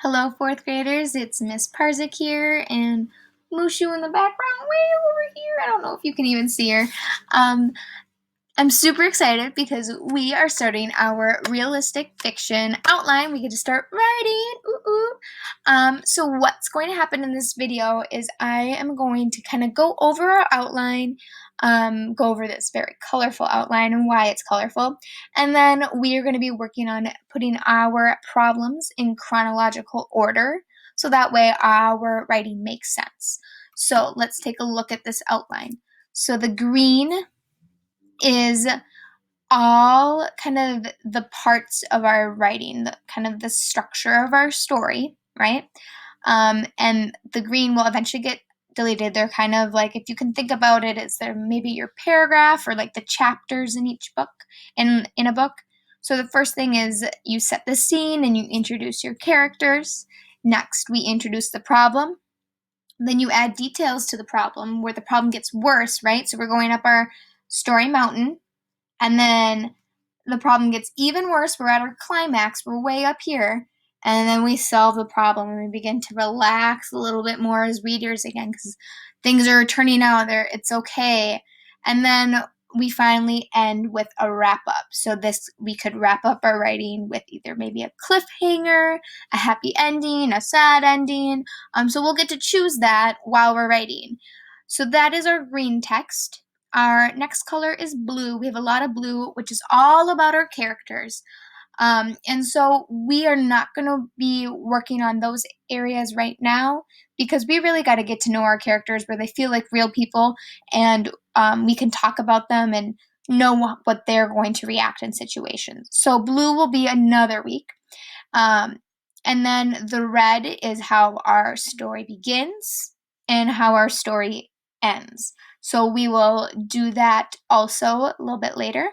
Hello, fourth graders. It's Miss Parzik here, and Mushu in the background, way over here. I don't know if you can even see her. Um, I'm super excited because we are starting our realistic fiction outline. We get to start writing. Ooh, ooh. So what's going to happen in this video is I am going to kind of go over our outline, go over this very colorful outline and why it's colorful. And then we are going to be working on putting our problems in chronological order so that way our writing makes sense. So let's take a look at this outline. So the green is all kind of the parts of our writing, kind of the structure of our story, right? And the green will eventually get deleted. They're kind of like, if you can think about it, it's there maybe your paragraph or like the chapters in each book, in a book. So the first thing is you set the scene and you introduce your characters. Next, we introduce the problem. Then you add details to the problem where the problem gets worse, right? So we're going up our story mountain. And then the problem gets even worse. We're at our climax. We're way up here. And then we solve the problem and we begin to relax a little bit more as readers again because things are turning out there. It's okay. And then we finally end with a wrap up. So we could wrap up our writing with either maybe a cliffhanger, a happy ending, a sad ending. So we'll get to choose that while we're writing. So that is our green text. Our next color is blue. We have a lot of blue, which is all about our characters. And so we are not going to be working on those areas right now because we really got to get to know our characters where they feel like real people and we can talk about them and know what they're going to react in situations. So blue will be another week. And then the red is how our story begins and how our story ends. So we will do that also a little bit later.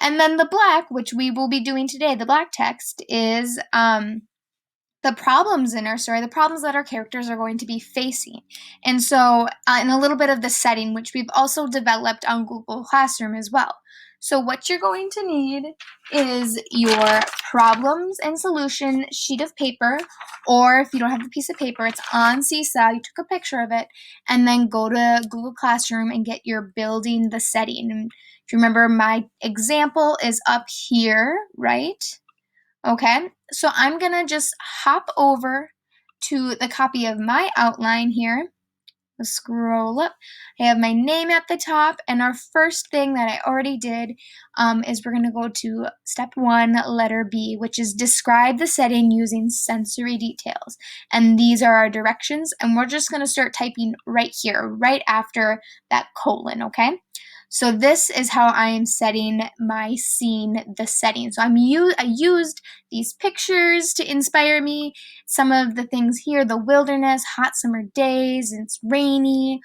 And then the black, which we will be doing today, the black text, is the problems in our story, the problems that our characters are going to be facing. And so, and a little bit of the setting, which we've also developed on Google Classroom as well. So what you're going to need is your problems and solution sheet of paper, or if you don't have a piece of paper, it's on Seesaw, you took a picture of it, and then go to Google Classroom and get your building the setting. And if you remember, my example is up here, right? Okay, so I'm gonna just hop over to the copy of my outline here. Let's scroll up. I have my name at the top, and our first thing that I already did is we're gonna go to step 1, letter B, which is describe the setting using sensory details. And these are our directions, and we're just gonna start typing right here, right after that colon, okay? So this is how I am setting my scene, the setting. So I used these pictures to inspire me. Some of the things here, the wilderness, hot summer days, it's rainy.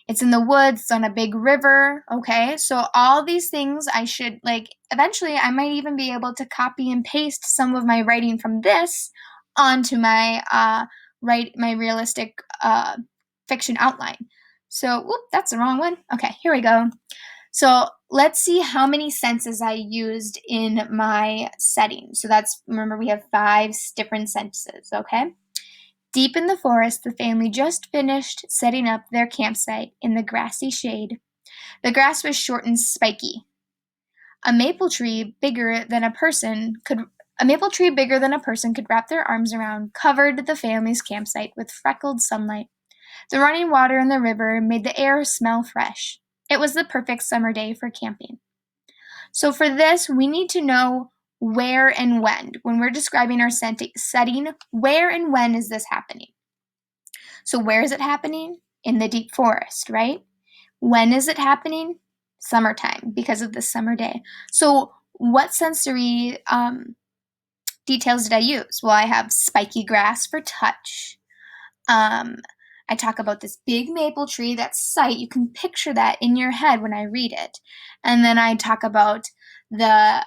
It's in the woods, it's on a big river, okay? So all these things I should, eventually I might even be able to copy and paste some of my writing from this onto my, my realistic fiction outline. So, whoop, that's the wrong one. Okay, here we go. So let's see how many senses I used in my setting. So remember we have 5 different senses, okay? Deep in the forest, the family just finished setting up their campsite in the grassy shade. The grass was short and spiky. A maple tree bigger than a person could wrap their arms around covered the family's campsite with freckled sunlight. The running water in the river made the air smell fresh. It was the perfect summer day for camping. So for this, we need to know where and when. When we're describing our setting, where and when is this happening? So where is it happening? In the deep forest, right? When is it happening? Summertime, because of the summer day. So what sensory details did I use? Well, I have spiky grass for touch. I talk about this big maple tree, that sight. You can picture that in your head when I read it. And then I talk about the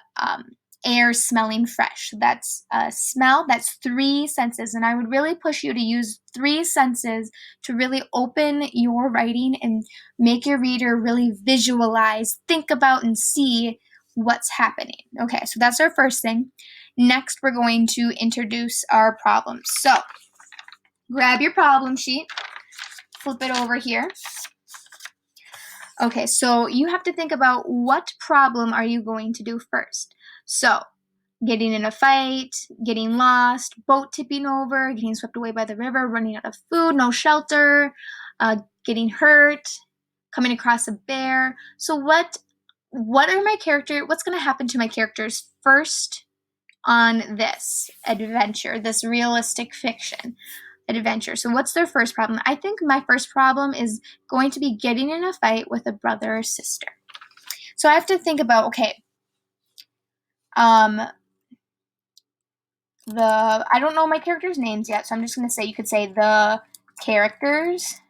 air smelling fresh. That's smell. That's 3 senses. And I would really push you to use 3 senses to really open your writing and make your reader really visualize, think about, and see what's happening. Okay, so that's our first thing. Next, we're going to introduce our problems. So, grab your problem sheet, flip it over here. Okay, so you have to think about what problem are you going to do first. So, getting in a fight, getting lost, boat tipping over, getting swept away by the river, running out of food, no shelter, getting hurt, coming across a bear. So what are my character, what's going to happen to my characters first on this adventure, this realistic fiction adventure? So what's their first problem? I think my first problem is going to be getting in a fight with a brother or sister. So I have to think about, okay, I don't know my characters' names yet, so I'm just going to say, you could say the characters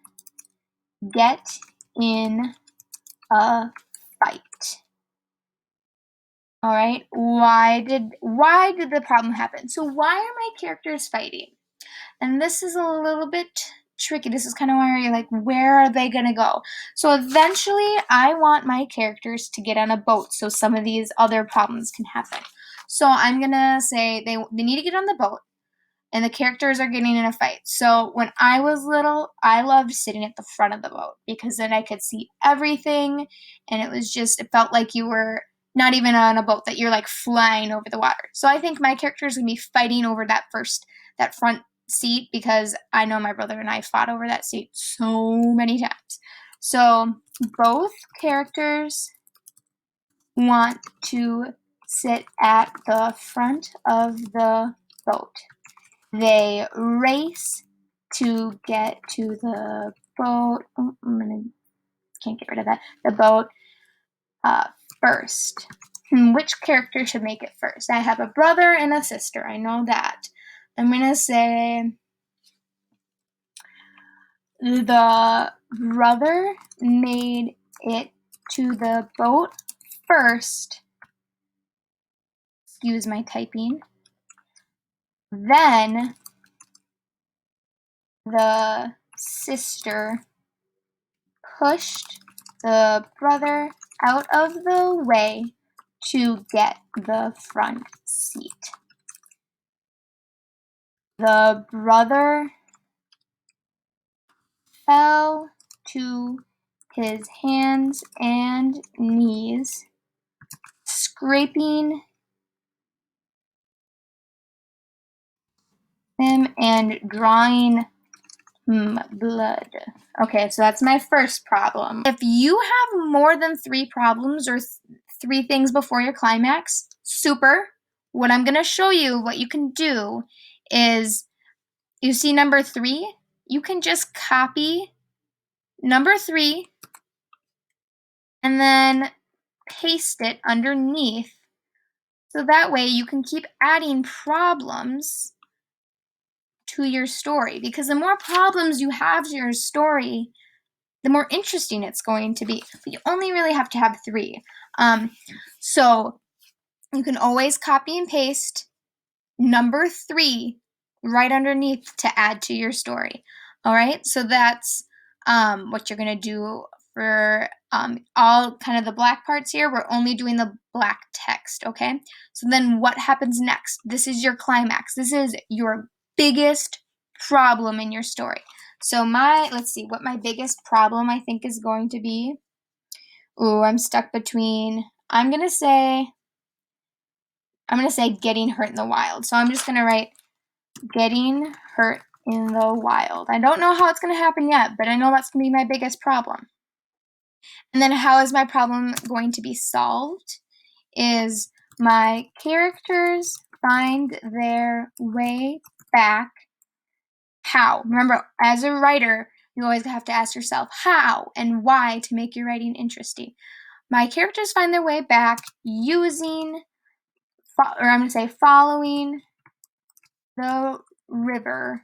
get in a fight. All right, why did the problem happen? So why are my characters fighting? And this is a little bit tricky. This is kind of where you're like, where are they gonna go? So eventually I want my characters to get on a boat so some of these other problems can happen. So I'm gonna say they need to get on the boat, and the characters are getting in a fight. So when I was little, I loved sitting at the front of the boat because then I could see everything, and it felt like you were not even on a boat, that you're like flying over the water. So I think my characters would be fighting over that front seat, because I know my brother and I fought over that seat so many times. So both characters want to sit at the front of the boat. They race to get to the boat. Oh, can't get rid of that. The boat first. Which character should make it first? I have a brother and a sister. I know that. I'm going to say the brother made it to the boat first. Excuse my typing. Then the sister pushed the brother out of the way to get the front seat. The brother fell to his hands and knees, scraping him and drawing blood. Okay, so that's my first problem. If you have more than 3 problems or 3 things before your climax, super. What I'm going to show you, what you can do is, you see number 3? You can just copy number 3 and then paste it underneath. So that way you can keep adding problems to your story, because the more problems you have to your story, the more interesting it's going to be. But you only really have to have 3. So you can always copy and paste number 3 right underneath to add to your story. All right, so that's what you're going to do for all kind of the black parts here. We're only doing the black text, okay? So then what happens next? This is your climax. This is your biggest problem in your story. So let's see what my biggest problem I think is going to be. Ooh, I'm stuck between, I'm going to say getting hurt in the wild. So I'm just going to write getting hurt in the wild. I don't know how it's going to happen yet, but I know that's going to be my biggest problem. And then how is my problem going to be solved? Is my characters find their way back. How? Remember, as a writer, you always have to ask yourself how and why to make your writing interesting. My characters find their way back using, or I'm going to say following the river.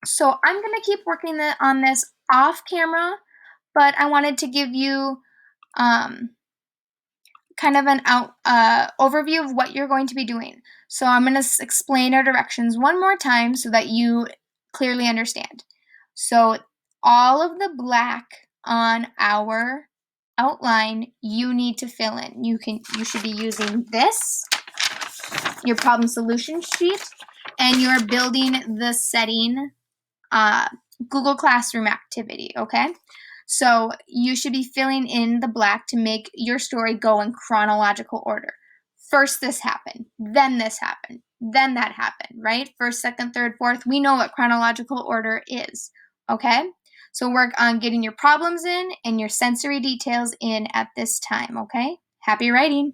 So I'm going to keep working on this off camera, but I wanted to give you kind of an overview of what you're going to be doing. So I'm going to explain our directions one more time so that you clearly understand. So all of the black on our outline you need to fill in. You should be using this, your problem solution sheet, and you're building the setting Google Classroom activity, okay? So you should be filling in the black to make your story go in chronological order. First this happened, then this happened, then that happened, right? First, second, third, fourth. We know what chronological order is, okay? So work on getting your problems in and your sensory details in at this time, okay? Happy writing!